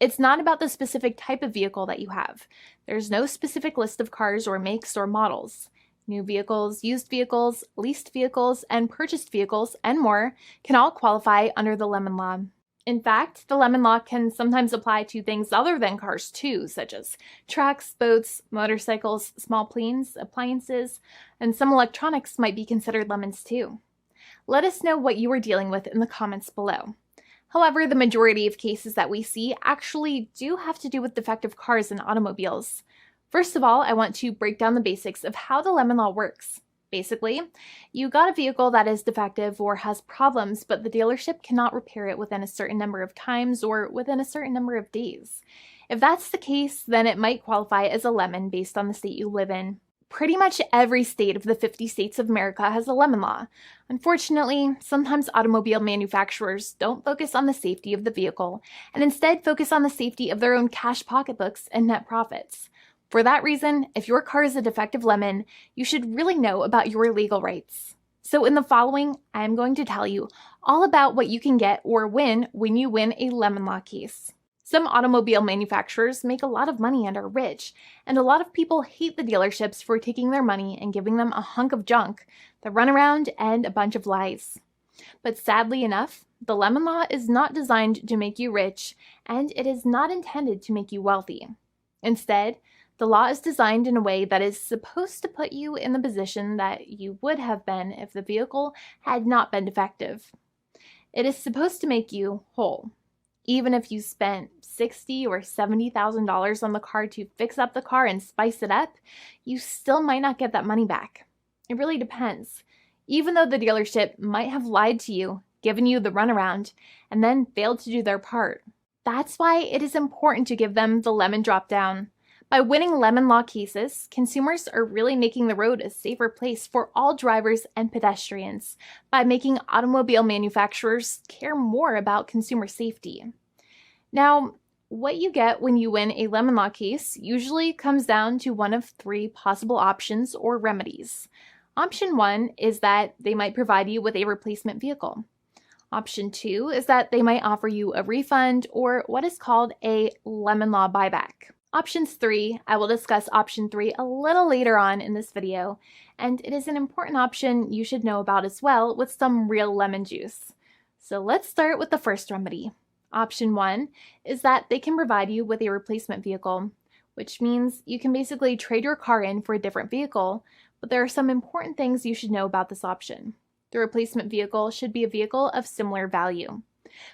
It's not about the specific type of vehicle that you have. There's no specific list of cars or makes or models. New vehicles, used vehicles, leased vehicles, and purchased vehicles, and more can all qualify under the lemon law. In fact, the lemon law can sometimes apply to things other than cars too, such as trucks, boats, motorcycles, small planes, appliances, and some electronics might be considered lemons too. Let us know what you are dealing with in the comments below. However, the majority of cases that we see actually do have to do with defective cars and automobiles. First of all, I want to break down the basics of how the lemon law works. Basically, you got a vehicle that is defective or has problems, but the dealership cannot repair it within a certain number of times or within a certain number of days. If that's the case, then it might qualify as a lemon based on the state you live in. Pretty much every state of the 50 states of America has a lemon law. Unfortunately, sometimes automobile manufacturers don't focus on the safety of the vehicle and instead focus on the safety of their own cash pocketbooks and net profits. For that reason, if your car is a defective lemon, you should really know about your legal rights. So in the following, I am going to tell you all about what you can get or win when you win a lemon law case. Some automobile manufacturers make a lot of money and are rich, and a lot of people hate the dealerships for taking their money and giving them a hunk of junk, the runaround, and a bunch of lies. But sadly enough, the lemon law is not designed to make you rich, and it is not intended to make you wealthy. Instead, the law is designed in a way that is supposed to put you in the position that you would have been if the vehicle had not been defective. It is supposed to make you whole. Even if you spent $60,000 or $70,000 on the car to fix up the car and spice it up, you still might not get that money back. It really depends. Even though the dealership might have lied to you, given you the runaround, and then failed to do their part. That's why it is important to give them the lemon drop down. By winning lemon law cases, consumers are really making the road a safer place for all drivers and pedestrians by making automobile manufacturers care more about consumer safety. Now, what you get when you win a lemon law case usually comes down to one of three possible options or remedies. Option 1 is that they might provide you with a replacement vehicle. Option 2 is that they might offer you a refund or what is called a lemon law buyback. Options 3, I will discuss option 3 a little later on in this video, and it is an important option you should know about as well with some real lemon juice. So let's start with the first remedy. Option 1 is that they can provide you with a replacement vehicle, which means you can basically trade your car in for a different vehicle, but there are some important things you should know about this option. The replacement vehicle should be a vehicle of similar value.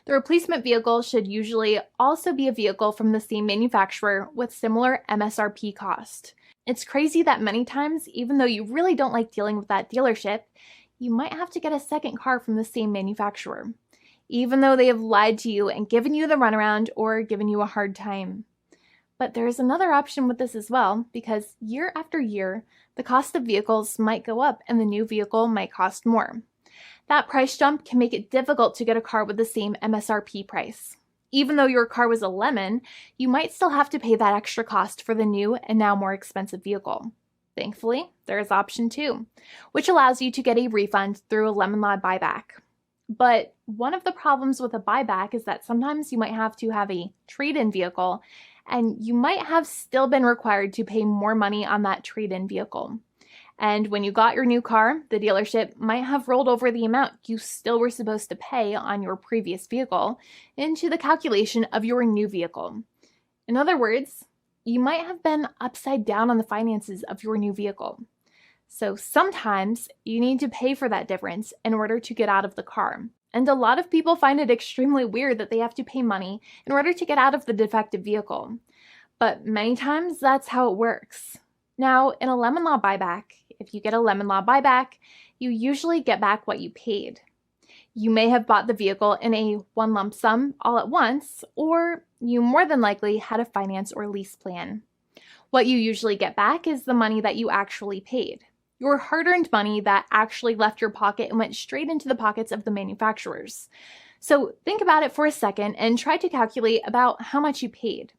The replacement vehicle should usually also be a vehicle from the same manufacturer with similar MSRP cost. It's crazy that many times, even though you really don't like dealing with that dealership, you might have to get a second car from the same manufacturer, even though they have lied to you and given you the runaround or given you a hard time. But there is another option with this as well, because year after year, the cost of vehicles might go up and the new vehicle might cost more. That price jump can make it difficult to get a car with the same MSRP price. Even though your car was a lemon, you might still have to pay that extra cost for the new and now more expensive vehicle. Thankfully, there is option 2, which allows you to get a refund through a lemon law buyback. But one of the problems with a buyback is that sometimes you might have to have a trade-in vehicle, and you might have still been required to pay more money on that trade-in vehicle. And when you got your new car, the dealership might have rolled over the amount you still were supposed to pay on your previous vehicle into the calculation of your new vehicle. In other words, you might have been upside down on the finances of your new vehicle. So sometimes you need to pay for that difference in order to get out of the car. And a lot of people find it extremely weird that they have to pay money in order to get out of the defective vehicle. But many times that's how it works. Now, in a lemon law buyback, if you get a lemon law buyback, you usually get back what you paid. You may have bought the vehicle in a one lump sum all at once, or you more than likely had a finance or lease plan. What you usually get back is the money that you actually paid. Your hard-earned money that actually left your pocket and went straight into the pockets of the manufacturers. So think about it for a second and try to calculate about how much you paid.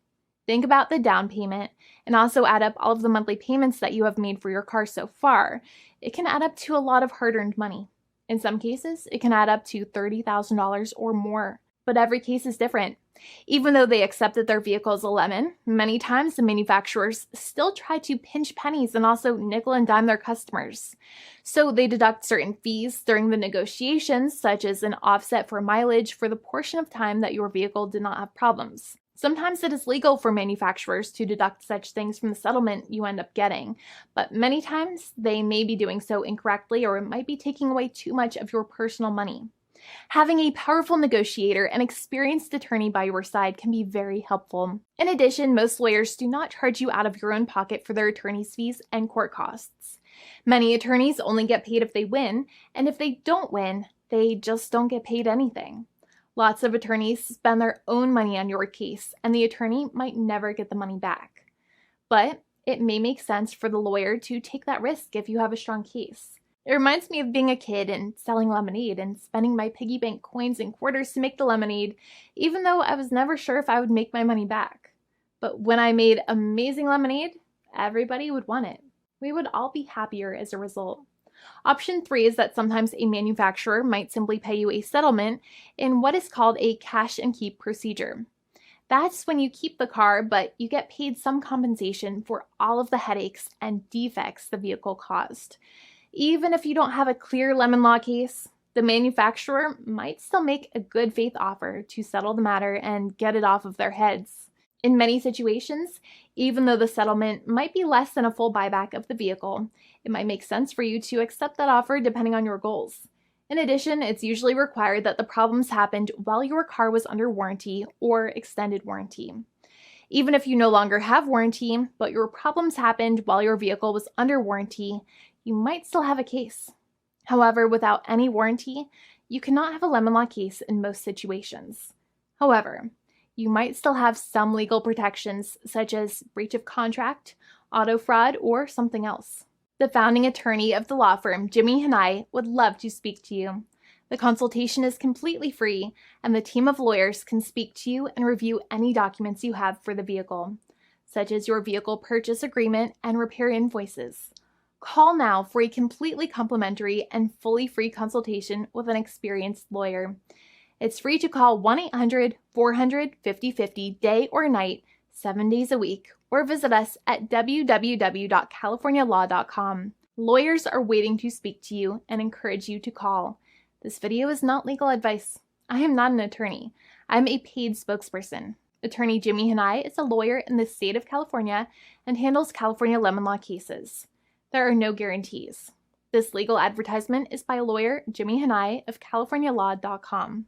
Think about the down payment and also add up all of the monthly payments that you have made for your car so far. It can add up to a lot of hard-earned money. In some cases, it can add up to $30,000 or more. but every case is different. Even though they accept that their vehicle is a lemon, many times the manufacturers still try to pinch pennies and also nickel and dime their customers. So they deduct certain fees during the negotiations, such as an offset for mileage for the portion of time that your vehicle did not have problems. Sometimes it is legal for manufacturers to deduct such things from the settlement you end up getting, but many times they may be doing so incorrectly, or it might be taking away too much of your personal money. Having a powerful negotiator and experienced attorney by your side can be very helpful. In addition, most lawyers do not charge you out of your own pocket for their attorney's fees and court costs. Many attorneys only get paid if they win, and if they don't win, they just don't get paid anything. Lots of attorneys spend their own money on your case, and the attorney might never get the money back. But it may make sense for the lawyer to take that risk if you have a strong case. It reminds me of being a kid and selling lemonade and spending my piggy bank coins and quarters to make the lemonade, even though I was never sure if I would make my money back. But when I made amazing lemonade, everybody would want it. We would all be happier as a result. Option 3 is that sometimes a manufacturer might simply pay you a settlement in what is called a cash and keep procedure. That's when you keep the car, but you get paid some compensation for all of the headaches and defects the vehicle caused. Even if you don't have a clear lemon law case, the manufacturer might still make a good faith offer to settle the matter and get it off of their heads. In many situations, even though the settlement might be less than a full buyback of the vehicle, it might make sense for you to accept that offer depending on your goals. In addition, it's usually required that the problems happened while your car was under warranty or extended warranty. Even if you no longer have warranty, but your problems happened while your vehicle was under warranty, you might still have a case. However, without any warranty, you cannot have a lemon law case in most situations. However, you might still have some legal protections, such as breach of contract, auto fraud, or something else. The founding attorney of the law firm, Jimmy and I, would love to speak to you. The consultation is completely free, and the team of lawyers can speak to you and review any documents you have for the vehicle, such as your vehicle purchase agreement and repair invoices. Call now for a completely complimentary and fully free consultation with an experienced lawyer. It's free to call 1-800-400-5050 day or night, 7 days a week, or visit us at www.californialaw.com. Lawyers are waiting to speak to you and encourage you to call. This video is not legal advice. I am not an attorney. I'm a paid spokesperson. Attorney Jimmy Hanai is a lawyer in the state of California and handles California lemon law cases. There are no guarantees. This legal advertisement is by lawyer Jimmy Hanai of CaliforniaLaw.com.